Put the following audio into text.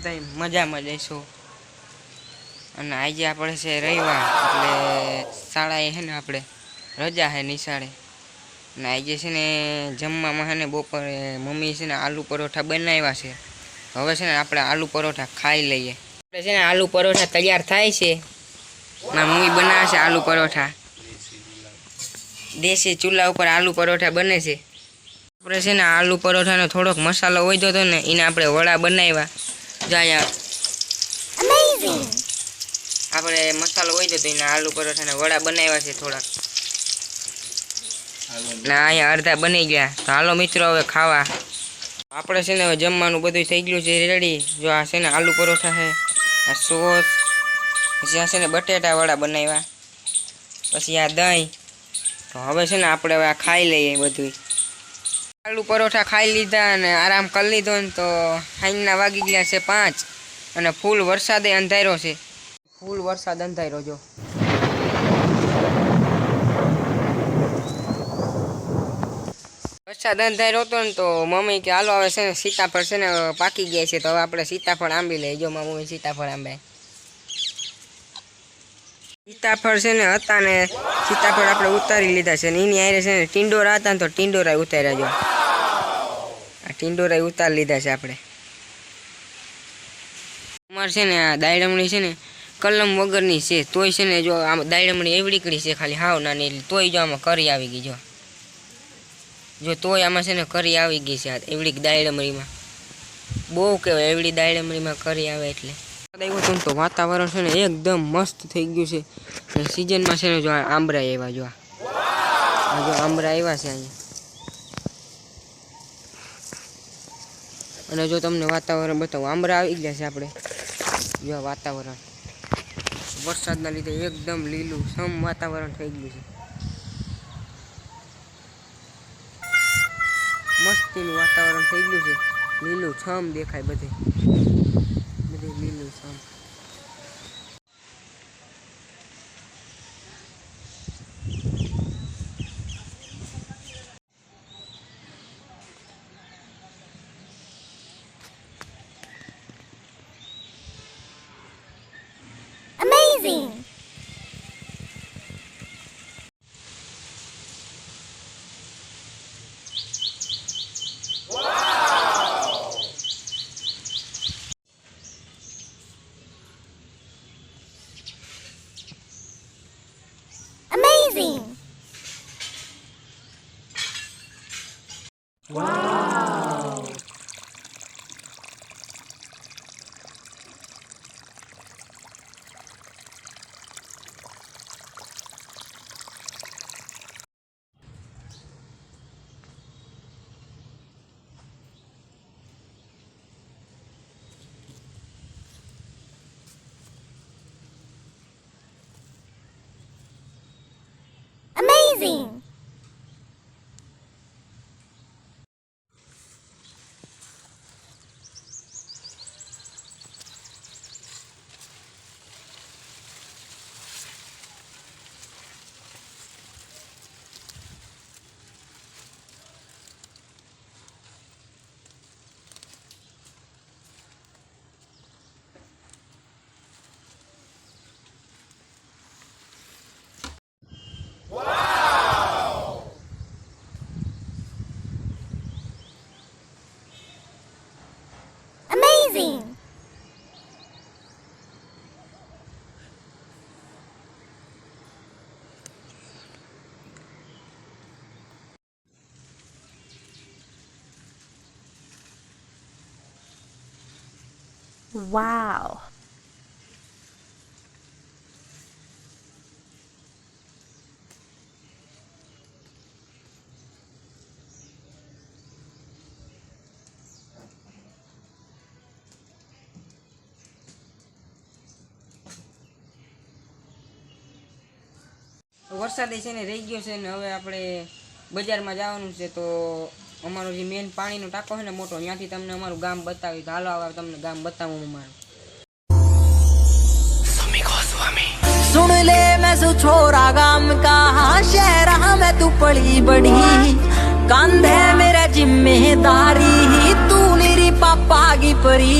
બધા મજામાં જઈશું અને આજે આપણે છે રવિવાર એટલે શાળાએ છે ને આપણે રજા છે નિશાળે અને આજે છે ને જમવામાં છે ને બપોરે મમ્મી છે ને આલુ પરોઠા બનાવ્યા છે. હવે છે ને આપણે આલુ પરોઠા ખાઈ લઈએ. આપણે છે ને આલુ પરોઠા તૈયાર થાય છે. મારી મમ્મી બનાવે છે આલુ પરોઠા. દેશી ચૂલા ઉપર આલુ પરોઠા બને છે. આપણે છે ને આલુ પરોઠાનો થોડોક મસાલો હોય તો ને એને આપણે વડા બનાવ્યા. જાય આપણે મસાલો હોય તો એના આલુ પરોઠાના વડા બનાવ્યા છે થોડાક. ના અહીંયા અડધા બની ગયા. તો હાલો મિત્રો હવે ખાવા. આપણે છે ને હવે જમવાનું બધું થઈ ગયું છે રેડી. જો આ છે ને આલુ પરોઠા છે, આ સોસ, પછી આ છે ને બટેટા વડા બનાવ્યા, પછી આ દહીં. તો હવે છે ને આપણે હવે આ ખાઈ લઈએ બધું. આલુ પરોઠા ખાઈ લીધા અને આરામ કરી લીધો ને તો સાંજના વાગી ગયા છે 5 અને ફૂલ વરસાદે અંધાર્યો છે. ફૂલ વરસાદ અંધાર્યો જો. વરસાદ અંધાર્યો હતો ને તો મમ્મી કે હાલો હવે છે ને સીતાફળ છે ને પાકી ગયા છે તો હવે આપણે સીતાફળ આંબી લઈએ. જો મારી મમ્મી સીતાફળ આંબે. સીતાફળ છે ને હતા ને સીતાફળ આપણે ઉતારી લીધા છે ને એની આરે છે ને ટીંડોરા હતા ને તો ટીંડોરા ઉતાર્યા. જો આ ટીંડોરા ઉતારી લીધા છે આપણે. અમારે છે ને આ દાયડમણી છે ને કલમ વગરની છે તોય છે ને જો આમ દાયડમણી એવડીકડી છે ખાલી હાવ નાની તોય જો આમાં કરી આવી ગઈ. જો તોય આમાં છે ને કરી આવી ગઈ છે એવડી દાયડમણીમાં. બહુ કહેવાય એવડી દાયડમણીમાં કરી આવે એટલે. આવ્યું તો વાતાવરણ છે ને એકદમ મસ્ત થઈ ગયું છે. સિઝનમાં છે ને જો આંબરા આવ્યા. જો આંબરા આવ્યા છે અહીંયા. અને જો તમને વાતાવરણ બતાવું આંબરા આવી ગયા છે આપણે. જો વાતાવરણ વરસાદના લીધે એકદમ લીલું સમ વાતાવરણ થઈ ગયું છે. મસ્તીનું વાતાવરણ થઈ ગયું છે. લીલું છમ દેખાય બધે લીલું છમ. Amazing! Amazing! Wow! Amazing! Amazing! Wow! વરસાદ છે ને રહી ગયો છે ને હવે આપણે બજારમાં જવાનું છે. તો અમારો જે મેન પાણીનો ટાંકો છે ને મોટો ત્યાંથી તમને અમારું ગામ બતાવી. તો હાલો હવે તમને ગામ બતાવું અમારું. सुन ले मैं सो छोरा गाम का शहर में तू पड़ी बड़ी कांधे मेरा जिम्मेदारी तू मेरी पापा की परी